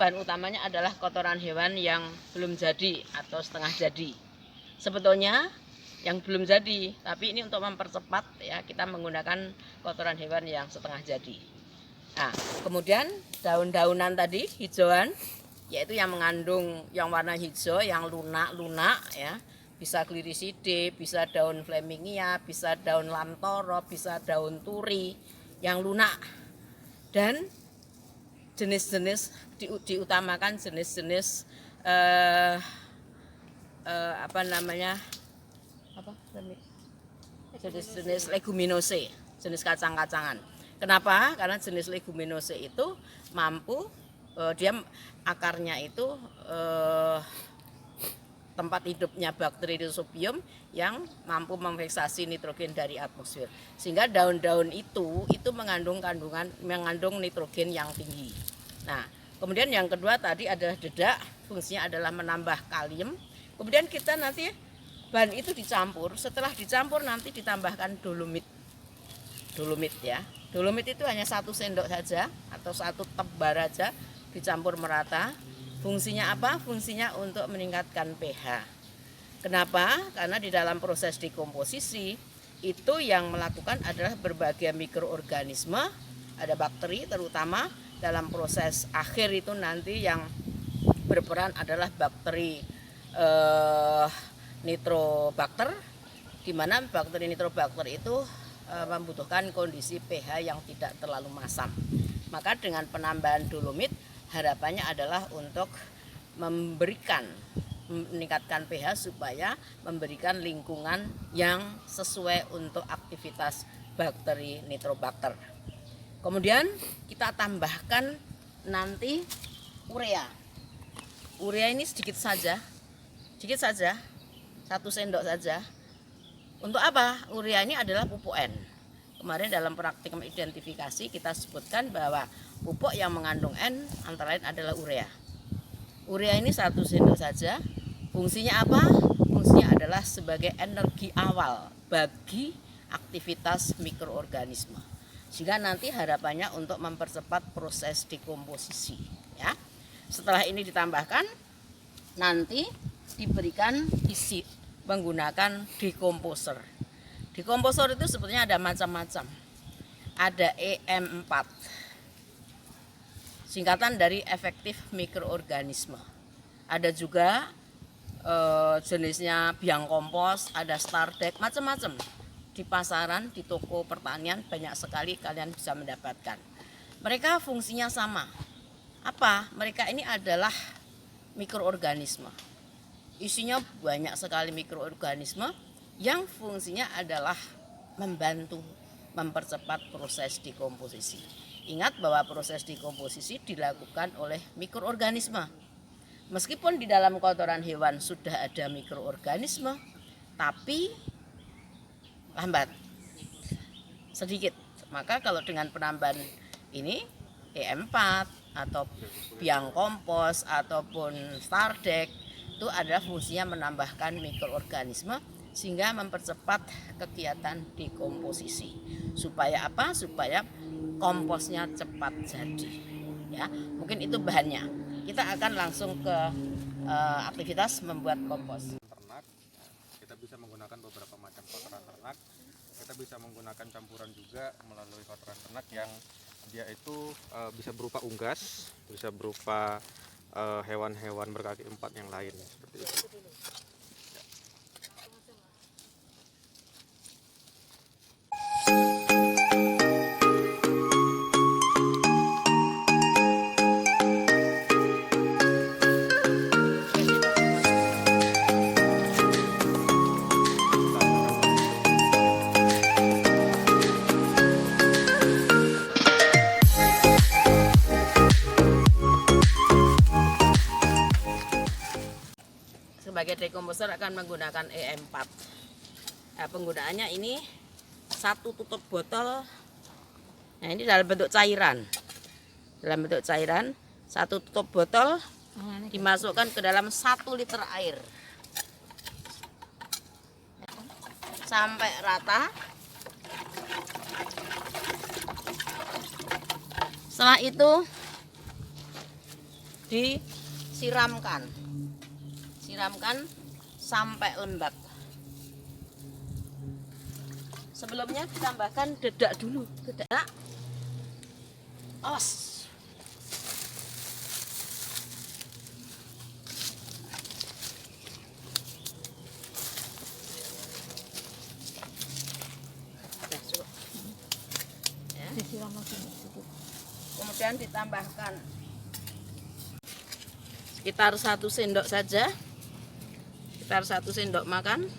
bahan utamanya adalah kotoran hewan yang belum jadi atau setengah jadi. Sebetulnya yang belum jadi, tapi ini untuk mempercepat ya, kita menggunakan kotoran hewan yang setengah jadi. Nah, kemudian daun-daunan tadi hijauan, yaitu yang mengandung yang warna hijau, yang lunak-lunak ya, bisa glyriside, bisa daun flamingia, bisa daun lamtoro, bisa daun turi yang lunak. Dan jenis-jenis diutamakan jenis-jenis jenis leguminose, jenis kacang-kacangan. Kenapa? Karena jenis leguminose itu mampu dia akarnya itu tempat hidupnya bakteri Rhizobium yang mampu memfiksasi nitrogen dari atmosfer. Sehingga daun-daun itu mengandung nitrogen yang tinggi. Nah, kemudian yang kedua tadi adalah dedak, fungsinya adalah menambah kalium. Kemudian kita nanti bahan itu dicampur, setelah dicampur nanti ditambahkan dolomit. Dolomit ya. Dolomit itu hanya 1 sendok saja atau 1 tebar aja, dicampur merata. Fungsinya apa? Fungsinya untuk meningkatkan pH. Kenapa? Karena di dalam proses dekomposisi itu yang melakukan adalah berbagai mikroorganisme, ada bakteri terutama. Dalam proses akhir itu nanti yang berperan adalah bakteri nitrobakter, di mana bakteri nitrobakter itu membutuhkan kondisi pH yang tidak terlalu masam. Maka dengan penambahan dolomit harapannya adalah untuk meningkatkan pH supaya memberikan lingkungan yang sesuai untuk aktivitas bakteri nitrobakter. Kemudian kita tambahkan nanti urea. Urea ini sedikit saja, 1 sendok saja. Untuk apa? Urea ini adalah pupuk N. Kemarin dalam praktik identifikasi kita sebutkan bahwa pupuk yang mengandung N antara lain adalah urea. Urea ini 1 sendok saja. Fungsinya apa? Fungsinya adalah sebagai energi awal bagi aktivitas mikroorganisme. Sehingga nanti harapannya untuk mempercepat proses dekomposisi ya. Setelah ini ditambahkan, nanti diberikan isi menggunakan dekomposer. Dekomposer itu sebetulnya ada macam-macam. Ada EM4, singkatan dari efektif mikroorganisme. Ada juga jenisnya biang kompos, ada Stardek, macam-macam. Di pasaran, di toko pertanian banyak sekali kalian bisa mendapatkan. Mereka fungsinya sama. Apa? Mereka ini adalah mikroorganisme. Isinya banyak sekali mikroorganisme yang fungsinya adalah membantu mempercepat proses dekomposisi. Ingat bahwa proses dekomposisi dilakukan oleh mikroorganisme. Meskipun di dalam kotoran hewan sudah ada mikroorganisme, tapi lambat, sedikit. Maka kalau dengan penambahan ini EM4 atau biang kompos ataupun Stardek, itu adalah fungsinya menambahkan mikroorganisme sehingga mempercepat kegiatan dekomposisi. Supaya apa? Supaya komposnya cepat jadi. Ya, mungkin itu bahannya. Kita akan langsung ke aktivitas membuat kompos. Ternak, kita bisa menggunakan beberapa macam kotoran ternak. Kita bisa menggunakan campuran juga melalui kotoran ternak yang dia itu bisa berupa unggas, bisa berupa hewan-hewan berkaki 4 yang lain seperti itu. Sebagai dekomposer akan menggunakan EM4. Nah, penggunaannya ini 1 tutup botol. Nah, ini dalam bentuk cairan. 1 tutup botol dimasukkan ke dalam 1 liter air. Sampai rata. Setelah itu disiramkan sampai lembab. Sebelumnya ditambahkan dedak dulu, dedak. Awas. Sudah cukup. Ya. Kemudian ditambahkan sekitar 1 sendok saja, sekitar 1 sendok makan.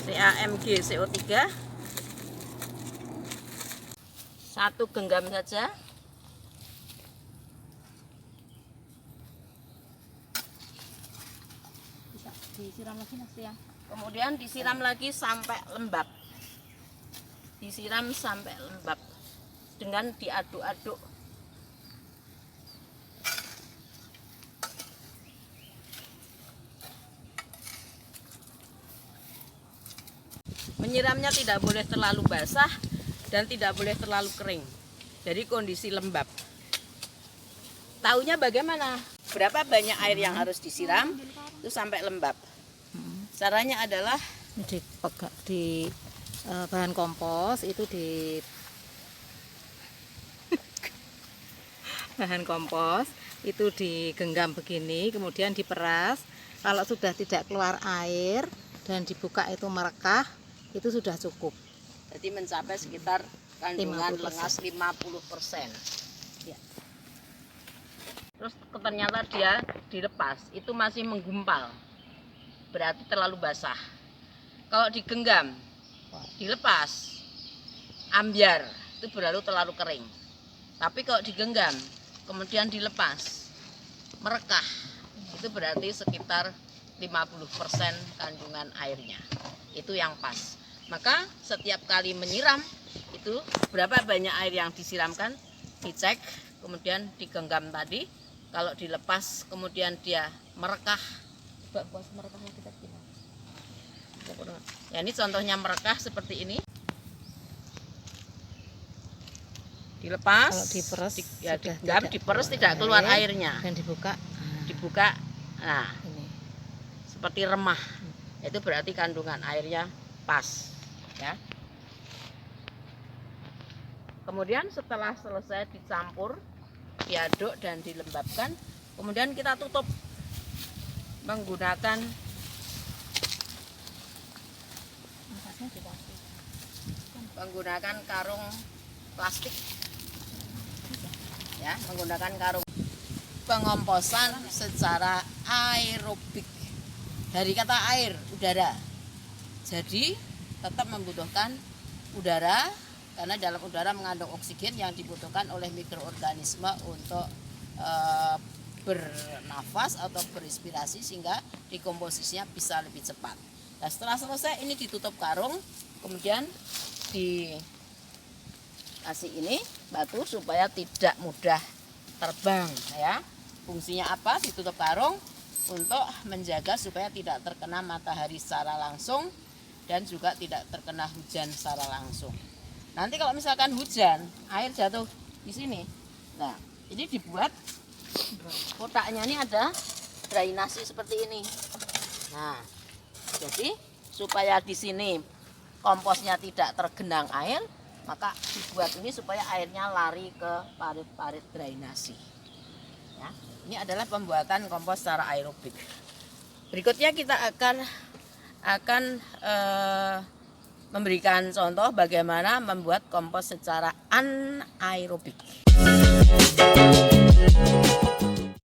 CAMG CO3 1 genggam saja. Disiram lagi Mas ya. Kemudian disiram lagi sampai lembab. Disiram sampai lembab dengan diaduk-aduk. Menyiramnya tidak boleh terlalu basah dan tidak boleh terlalu kering. Jadi kondisi lembab. Taunya bagaimana? Berapa banyak air yang harus disiram itu sampai lembab. Caranya adalah Di bahan kompos itu di bahan kompos itu digenggam begini, kemudian diperas. Kalau sudah tidak keluar air dan dibuka itu merekah, itu sudah cukup. jadi mencapai sekitar kandungan 50%. lengas 50%. Ya. Terus ternyata dia dilepas, itu masih menggumpal. Berarti terlalu basah. Kalau digenggam, dilepas, ambyar, itu berlalu terlalu kering. Tapi kalau digenggam, kemudian dilepas, merekah, itu berarti sekitar 50% kandungan airnya. Itu yang pas. Maka setiap kali menyiram, itu berapa banyak air yang disiramkan, dicek, kemudian digenggam tadi. Kalau dilepas, kemudian dia merekah. Coba merekahnya kita gimana? Ya, ini contohnya merekah seperti ini. Dilepas, Kalau diperes, digenggam, diperes tidak keluar airnya. Dan dibuka. Dibuka, nah Ini. seperti remah. Itu berarti kandungan airnya pas, ya. Kemudian setelah selesai dicampur, diaduk dan dilembabkan, kemudian kita tutup menggunakan karung plastik, ya, menggunakan karung. Pengomposan secara aerobik, dari kata air, udara. Jadi tetap membutuhkan udara, karena dalam udara mengandung oksigen yang dibutuhkan oleh mikroorganisme untuk bernafas atau berinspirasi, sehingga dekomposisinya bisa lebih cepat. Nah, setelah selesai ini ditutup karung, kemudian dikasih ini batu supaya tidak mudah terbang, ya. Fungsinya apa? Ditutup karung untuk menjaga supaya tidak terkena matahari secara langsung dan juga tidak terkena hujan secara langsung. Nanti kalau misalkan hujan, air jatuh di sini. Nah, ini dibuat kotaknya, ini ada drainasi seperti ini. Nah, jadi supaya di sini komposnya tidak tergenang air, maka dibuat ini supaya airnya lari ke parit-parit drainasi. Ya, ini adalah pembuatan kompos secara aerobik. Berikutnya kita akan memberikan contoh bagaimana membuat kompos secara anaerobik.